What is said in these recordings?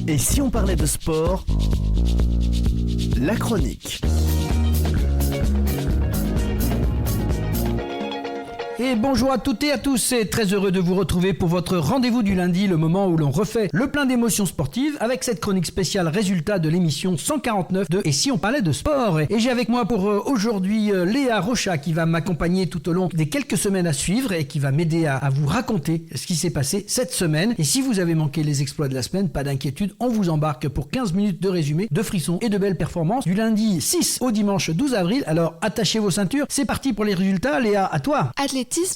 Et si on parlait de sport, la chronique. Et bonjour à toutes et à tous, et très heureux de vous retrouver pour votre rendez-vous du lundi, le moment où l'on refait le plein d'émotions sportives avec cette chronique spéciale résultat de l'émission 149 de Et si on parlait de sport. Et j'ai avec moi pour aujourd'hui Léa Rocha qui va m'accompagner tout au long des quelques semaines à suivre et qui va m'aider à vous raconter ce qui s'est passé cette semaine. Et si vous avez manqué les exploits de la semaine, pas d'inquiétude, on vous embarque pour 15 minutes de résumé, de frissons et de belles performances du lundi 6 au dimanche 12 avril. Alors attachez vos ceintures, c'est parti pour les résultats. Léa, à toi.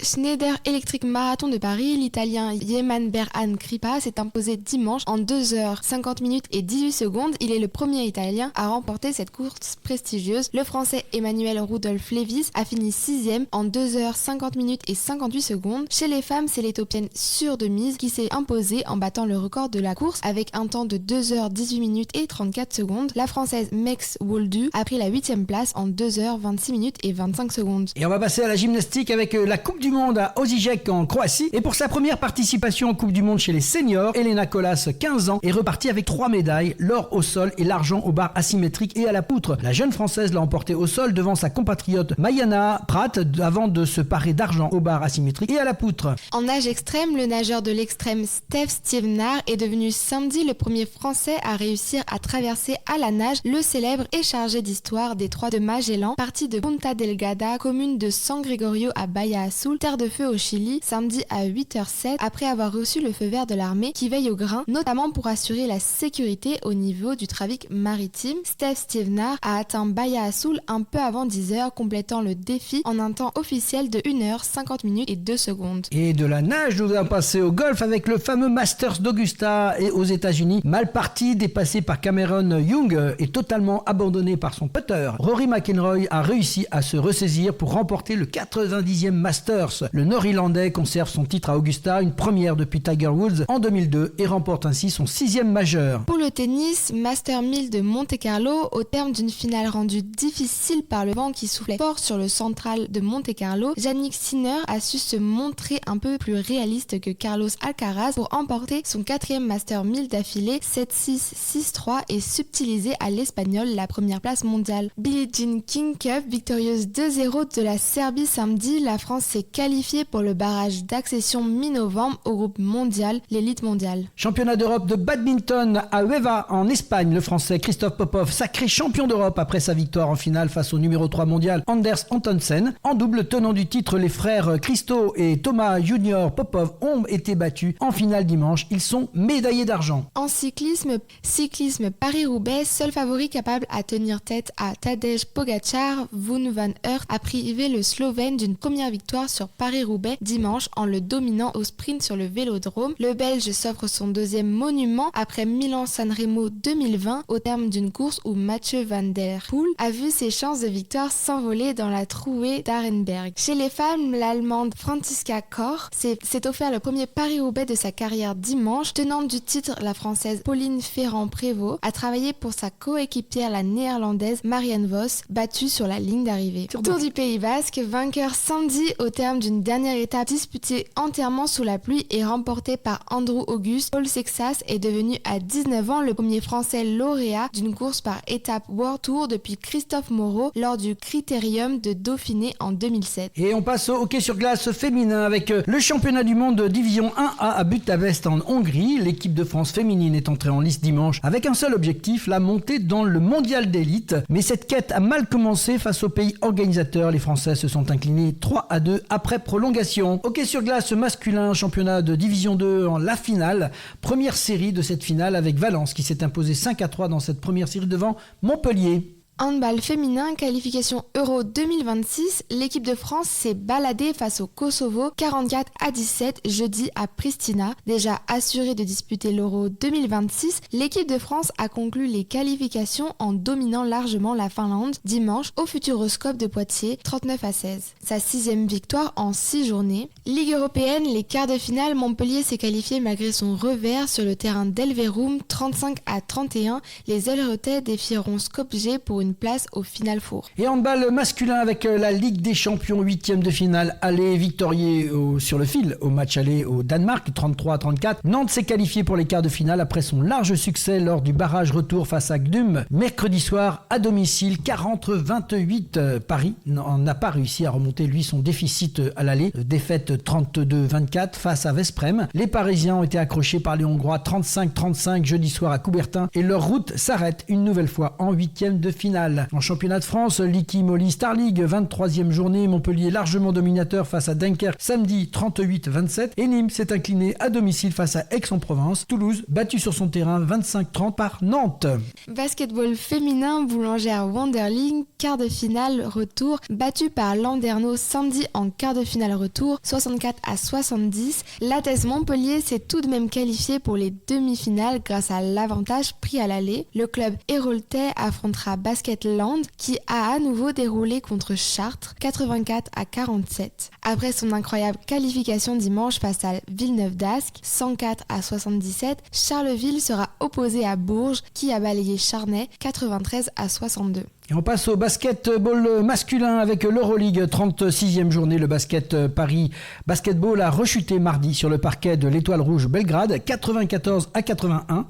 Schneider Electric Marathon de Paris, l'Italien Yeman Berhan Kripa s'est imposé dimanche en 2h50 minutes et 18 secondes. Il est le premier Italien à remporter cette course prestigieuse. Le Français Emmanuel Rudolph Levis a fini 6e en 2h50 minutes et 58 secondes. Chez les femmes, c'est l'Éthiopienne Sûre de Mise qui s'est imposée en battant le record de la course avec un temps de 2h18 minutes et 34 secondes. La Française Mex Woldu a pris la 8e place en 2h26 minutes et 25 secondes. Et on va passer à la gymnastique avec la Coupe du Monde à Osijek en Croatie. Et pour sa première participation en Coupe du Monde chez les seniors, Elena Colas, 15 ans, est repartie avec 3 médailles, l'or au sol et l'argent aux barres asymétriques et à la poutre. La jeune Française l'a emporté au sol devant sa compatriote Mayana Pratt avant de se parer d'argent aux barres asymétriques et à la poutre. En nage extrême, le nageur de l'extrême Steph Stevenard est devenu samedi le premier Français à réussir à traverser à la nage le célèbre et chargé d'histoire détroit de Magellan, parti de Punta Delgada, commune de San Gregorio à Bahia Azul, terre de feu au Chili, samedi à 8h07 après avoir reçu le feu vert de l'armée qui veille au grain, notamment pour assurer la sécurité au niveau du trafic maritime. Steph Stevenard a atteint Bahia Azul un peu avant 10h, complétant le défi en un temps officiel de 1h50 minutes et 2 secondes. Et de la nage, nous allons passer au golf avec le fameux Masters d'Augusta et aux États-Unis. Mal parti, dépassé par Cameron Young et totalement abandonné par son putter, Rory McIlroy a réussi à se ressaisir pour remporter le 90e Masters. Le Nord-Irlandais conserve son titre à Augusta, une première depuis Tiger Woods en 2002 et remporte ainsi son 6e majeur. Pour le tennis, Master 1000 de Monte-Carlo, au terme d'une finale rendue difficile par le vent qui soufflait fort sur le central de Monte-Carlo, Jannik Sinner a su se montrer un peu plus réaliste que Carlos Alcaraz pour emporter son 4e Master 1000 d'affilée, 7-6, 6-3 et subtiliser à l'Espagnol la première place mondiale. Billie Jean King Cup, victorieuse 2-0 de la Serbie samedi, la France s'est qualifiée pour le barrage d'accession mi-novembre au groupe mondial, l'élite mondiale. Championnat d'Europe de badminton à Huelva en Espagne, le Français Christophe Popov, sacré champion d'Europe après sa victoire en finale face au numéro 3 mondial Anders Antonsen. En double, tenant du titre, les frères Christo et Thomas Junior Popov ont été battus en finale dimanche. Ils sont médaillés d'argent. En cyclisme Paris-Roubaix, seul favori capable à tenir tête à Tadej Pogačar, Wout van Aert a privé le Slovène d'une première victoire sur Paris-Roubaix dimanche en le dominant au sprint sur le vélodrome. Le Belge s'offre son 2e monument après Milan-San Remo 2020 au terme d'une course où Mathieu van der Poel a vu ses chances de victoire s'envoler dans la trouée d'Arenberg. Chez les femmes, l'Allemande Franziska Koch s'est offert le premier Paris-Roubaix de sa carrière dimanche. Tenante du titre, la Française Pauline Ferrand-Prévot a travaillé pour sa coéquipière, la Néerlandaise Marianne Vos, battue sur la ligne d'arrivée. Tour du Pays Basque, vainqueur samedi au terme d'une dernière étape disputée entièrement sous la pluie et remportée par Andrew Auguste. Paul Sexas est devenu à 19 ans le premier Français lauréat d'une course par étape World Tour depuis Christophe Moreau lors du Critérium de Dauphiné en 2007. Et on passe au hockey sur glace féminin avec le championnat du monde division 1A à Budapest en Hongrie. L'équipe de France féminine est entrée en lice dimanche avec un seul objectif, la montée dans le mondial d'élite. Mais cette quête a mal commencé face aux pays organisateurs. Les Français se sont inclinés 3-2 après prolongation. Hockey sur glace masculin, championnat de division 2 en la finale. Première série de cette finale avec Valence qui s'est imposé 5-3 dans cette première série devant Montpellier. Handball féminin, qualification Euro 2026, l'équipe de France s'est baladée face au Kosovo 44-17 jeudi à Pristina. Déjà assurée de disputer l'Euro 2026, l'équipe de France a conclu les qualifications en dominant largement la Finlande dimanche au Futuroscope de Poitiers 39-16. Sa 6e victoire en 6 journées. Ligue européenne, les quarts de finale, Montpellier s'est qualifié malgré son revers sur le terrain d'Elverum 35-31. Les Hellerotais défieront Skopje pour une place au Final Four. Et handball masculin avec la Ligue des Champions, 8e de finale aller, victorié sur le fil au match aller au Danemark, 33-34. Nantes s'est qualifié pour les quarts de finale après son large succès lors du barrage retour face à Gdum mercredi soir à domicile, 40-28. Paris n'a pas réussi à remonter lui son déficit à l'aller, défaite 32-24 face à Veszprém. Les Parisiens ont été accrochés par les Hongrois 35-35 jeudi soir à Coubertin et leur route s'arrête une nouvelle fois en 8e de finale. En championnat de France, Licky Molly Star League, 23e journée, Montpellier largement dominateur face à Dunkerque samedi 38-27 et Nîmes s'est incliné à domicile face à Aix-en-Provence. Toulouse battu sur son terrain 25-30 par Nantes. Basketball féminin, Boulangère Wanderling, quart de finale retour, battu par Landerneau samedi en quart de finale retour, 64-70. L'ATES Montpellier s'est tout de même qualifié pour les demi-finales grâce à l'avantage pris à l'aller. Le club héroltais affrontera Basketland qui a à nouveau déroulé contre Chartres, 84-47. Après son incroyable qualification dimanche face à Villeneuve d'Ascq, 104-77, Charleville sera opposé à Bourges qui a balayé Charnay, 93-62. Et on passe au basketball masculin avec l'Euroleague, 36e journée. Le basket Paris Basketball a rechuté mardi sur le parquet de l'Étoile Rouge Belgrade, 94-81.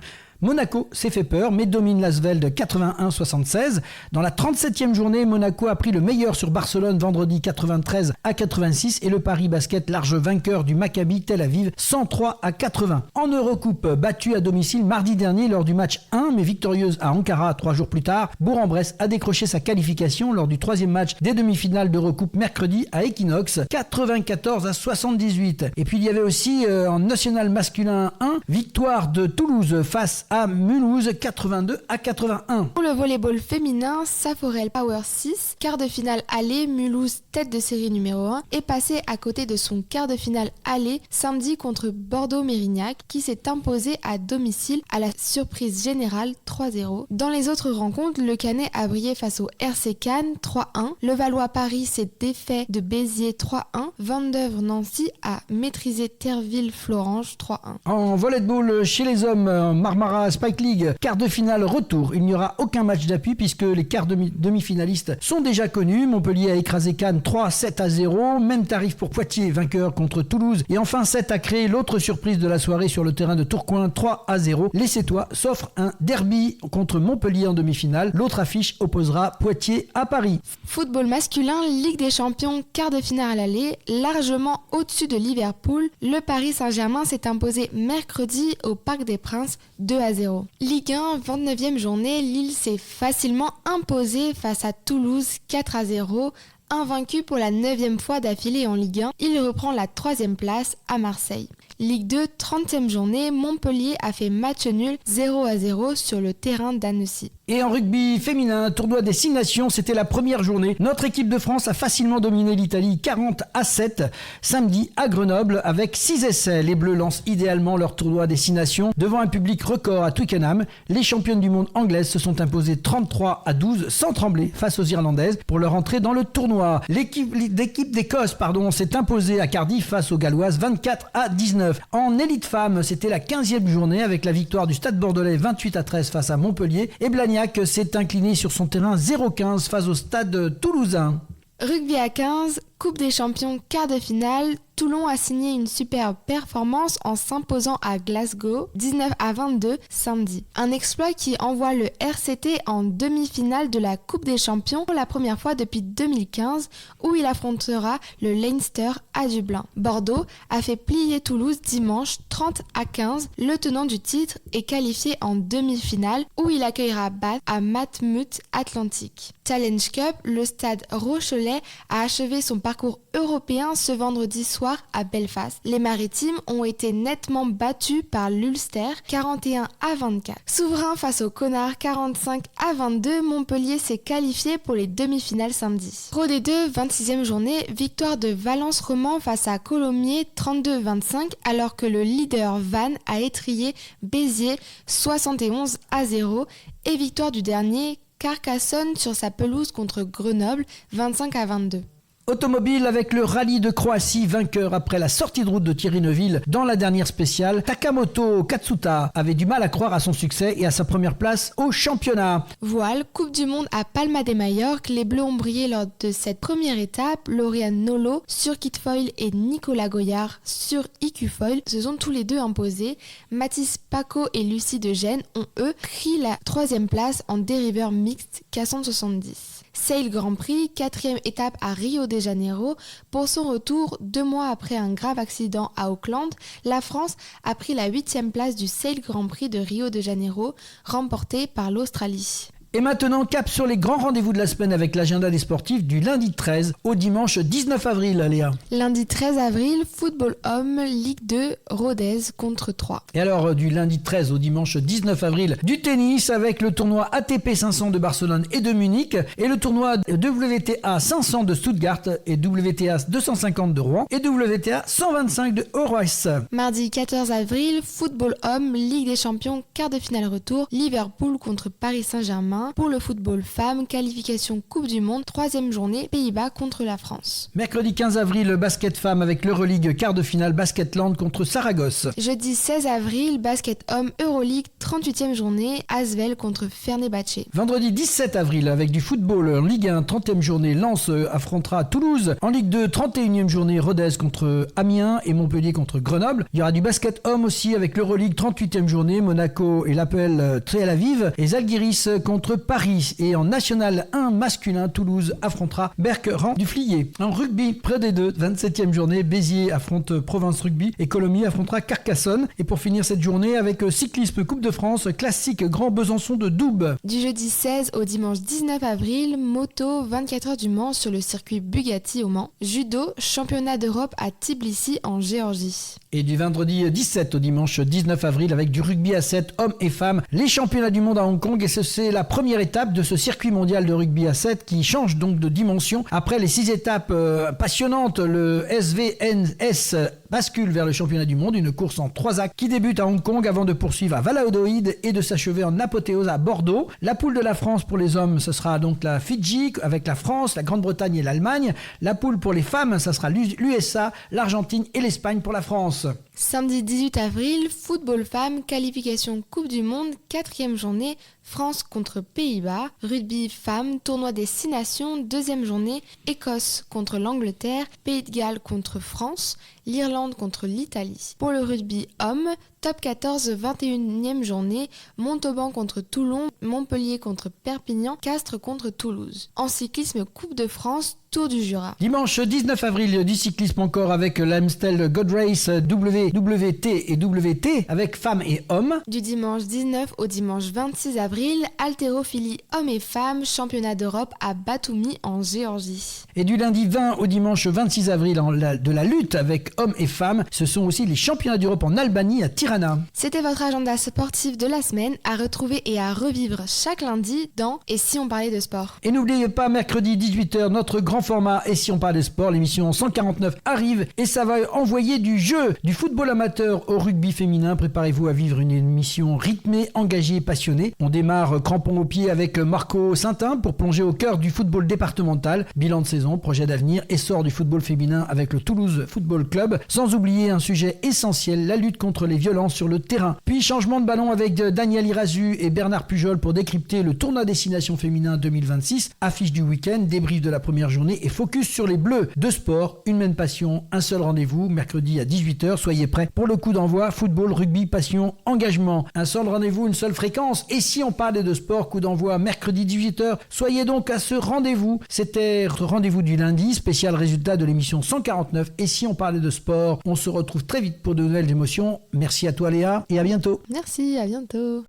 Monaco s'est fait peur, mais domine l'Asvel 81-76. Dans la 37e journée, Monaco a pris le meilleur sur Barcelone vendredi 93-86 et le Paris Basket large vainqueur du Maccabi Tel Aviv 103-80. En Eurocoupe, battu à domicile mardi dernier lors du match 1, mais victorieuse à Ankara 3 jours plus tard, Bourg-en-Bresse a décroché sa qualification lors du 3e match des demi-finales d'Eurocoupe mercredi à Equinox, 94-78. Et puis il y avait aussi en national masculin 1, victoire de Toulouse face à Mulhouse 82-81. Pour le volleyball féminin, Saforel Power 6, quart de finale aller, Mulhouse tête de série numéro 1, est passé à côté de son quart de finale aller samedi contre Bordeaux-Mérignac qui s'est imposé à domicile à la surprise générale 3-0. Dans les autres rencontres, le Canet a brillé face au RC Cannes 3-1, le Valois Paris s'est défait de Béziers 3-1, Vendeuvre Nancy a maîtrisé Terville Florange 3-1. En volleyball chez les hommes, Marmara Spike League, quart de finale retour. Il n'y aura aucun match d'appui puisque les quarts demi-finalistes sont déjà connus. Montpellier a écrasé Cannes 3-7-0. Même tarif pour Poitiers, vainqueur contre Toulouse. Et enfin 7 a créé l'autre surprise de la soirée sur le terrain de Tourcoing, 3-0. Les Sétois s'offrent un derby contre Montpellier en demi-finale. L'autre affiche opposera Poitiers à Paris. Football masculin, Ligue des Champions, quart de finale à l'aller, largement au-dessus de Liverpool. Le Paris Saint-Germain s'est imposé mercredi au Parc des Princes 2-0. Ligue 1, 29e journée, Lille s'est facilement imposée face à Toulouse 4-0. Invaincu pour la 9e fois d'affilée en Ligue 1, il reprend la 3e place à Marseille. Ligue 2, 30e journée, Montpellier a fait match nul 0-0 sur le terrain d'Annecy. Et en rugby féminin, tournoi des 6 nations, c'était la première journée. Notre équipe de France a facilement dominé l'Italie 40-7 samedi à Grenoble avec 6 essais. Les Bleus lancent idéalement leur tournoi des 6 nations devant un public record à Twickenham. Les championnes du monde anglaises se sont imposées 33-12 sans trembler face aux Irlandaises pour leur entrée dans le tournoi. L'équipe d'Écosse s'est imposée à Cardiff face aux Galloises 24-19. En élite femme, c'était la 15e journée avec la victoire du Stade Bordelais 28-13 face à Montpellier et Blagnac s'est incliné sur son terrain 0-15 face au Stade Toulousain. Rugby à 15, Coupe des Champions, quart de finale. Toulon a signé une superbe performance en s'imposant à Glasgow 19-22 samedi. Un exploit qui envoie le RCT en demi-finale de la Coupe des Champions pour la première fois depuis 2015 où il affrontera le Leinster à Dublin. Bordeaux a fait plier Toulouse dimanche 30-15. Le tenant du titre est qualifié en demi-finale où il accueillera Bath à Matmut Atlantique. Challenge Cup, le stade Rochelais a achevé son parcours européen ce vendredi soir à Belfast. Les Maritimes ont été nettement battus par l'Ulster 41-24. Souverain face aux Connards 45-22, Montpellier s'est qualifié pour les demi-finales samedi. Pro D2, 26e journée, victoire de Valence Roman face à Colomiers 32-25 alors que le leader Vannes a étrillé Béziers 71-0 et victoire du dernier Carcassonne sur sa pelouse contre Grenoble 25-22. Automobile avec le rallye de Croatie, vainqueur après la sortie de route de Thierry Neuville dans la dernière spéciale. Takamoto Katsuta avait du mal à croire à son succès et à sa première place au championnat. Voile, Coupe du Monde à Palma de Majorque, les Bleus ont brillé lors de cette première étape. Lauriane Nolo sur Kitfoil et Nicolas Goyard sur IQ-Foil se sont tous les deux imposés. Mathis Paco et Lucie de Gênes ont eux pris la 3e place en dériveur mixte K170. Sail Grand Prix, 4e étape à Rio de Janeiro. Pour son retour, 2 mois après un grave accident à Auckland, la France a pris la 8e place du Sail Grand Prix de Rio de Janeiro, remporté par l'Australie. Et maintenant, cap sur les grands rendez-vous de la semaine avec l'agenda des sportifs du lundi 13 au dimanche 19 avril, Léa. Lundi 13 avril, football homme, Ligue 2, Rodez contre 3. Et alors, du lundi 13 au dimanche 19 avril, du tennis avec le tournoi ATP 500 de Barcelone et de Munich, et le tournoi WTA 500 de Stuttgart, et WTA 250 de Rouen, et WTA 125 de Oroès. Mardi 14 avril, football homme, Ligue des champions, quart de finale retour, Liverpool contre Paris Saint-Germain. Pour le football femme, qualification Coupe du Monde, 3e journée, Pays-Bas contre la France. Mercredi 15 avril, basket femme avec l'Euroleague, quart de finale, Basketland contre Saragosse. Jeudi 16 avril, basket homme, Euroleague, 38e journée, Asvel contre Fenerbahçe. Vendredi 17 avril, avec du football en Ligue 1, 30e journée, Lens affrontera Toulouse. En Ligue 2, 31e journée, Rodez contre Amiens et Montpellier contre Grenoble. Il y aura du basket homme aussi avec l'Euroleague, 38e journée, Monaco et l'APL Tel Aviv. Et Zalgiris contre Paris. Et en National 1 masculin, Toulouse affrontera Berck-Rang du Flier. En rugby, près des deux, 27e journée, Béziers affronte Provence Rugby et Colomiers affrontera Carcassonne. Et pour finir cette journée avec cyclisme Coupe de France, classique Grand Besançon de Doubs. Du jeudi 16 au dimanche 19 avril, moto 24 heures du Mans sur le circuit Bugatti au Mans. Judo, championnat d'Europe à Tbilissi en Géorgie. Et du vendredi 17 au dimanche 19 avril avec du rugby à 7, hommes et femmes, les championnats du monde à Hong Kong. Et c'est la première étape de ce circuit mondial de rugby à 7 qui change donc de dimension. Après les 6 étapes passionnantes, le SVNS bascule vers le championnat du monde, une course en 3 actes qui débute à Hong Kong avant de poursuivre à Valladolid et de s'achever en apothéose à Bordeaux. La poule de la France pour les hommes, ce sera donc la Fidji avec la France, la Grande-Bretagne et l'Allemagne. La poule pour les femmes, ça sera l'USA, l'Argentine et l'Espagne pour la France. Samedi 18 avril, football femme, qualification Coupe du Monde, 4e journée, France contre Pays-Bas. Rugby femme, tournoi des 6 nations, 2e journée, Écosse contre l'Angleterre, Pays de Galles contre France, l'Irlande contre l'Italie. Pour le rugby homme, top 14, 21e journée, Montauban contre Toulon, Montpellier contre Perpignan, Castres contre Toulouse. En cyclisme Coupe de France, Tour du Jura. Dimanche 19 avril, du cyclisme encore avec l'Amstel Gold Race WWT et WT avec femmes et hommes. Du dimanche 19 au dimanche 26 avril, haltérophilie hommes et femmes, championnat d'Europe à Batumi en Géorgie. Et du lundi 20 au dimanche 26 avril, de la lutte avec hommes et femmes, ce sont aussi les championnats d'Europe en Albanie à Tirana. C'était votre agenda sportif de la semaine à retrouver et à revivre chaque lundi dans Et si on parlait de sport. Et n'oubliez pas, mercredi 18h, notre grand format Et si on parlait de sport, l'émission 149 arrive et ça va envoyer du jeu, du football amateur au rugby féminin. Préparez-vous à vivre une émission rythmée, engagée et passionnée. On démarre crampon au pied avec Marco Saintin pour plonger au cœur du football départemental. Bilan de saison, projet d'avenir, essor du football féminin avec le Toulouse Football Club. Sans oublier un sujet essentiel, la lutte contre les violences sur le terrain. Puis changement de ballon avec Daniel Irazu et Bernard Pujol pour décrypter le tournoi destination féminin 2026. Affiche du week-end, débrief de la première journée et focus sur les Bleus. Deux sports, une même passion, un seul rendez-vous, mercredi à 18h. Soyez prêts pour le coup d'envoi. Football, rugby, passion, engagement. Un seul rendez-vous, une seule fréquence. Et si on parlait de sport, coup d'envoi mercredi 18h. Soyez donc à ce rendez-vous. C'était notre rendez-vous du lundi, spécial résultat de l'émission 149. Et si on parlait de sport, on se retrouve très vite pour de nouvelles émotions. Merci à toi Léa et à bientôt. Merci, à bientôt.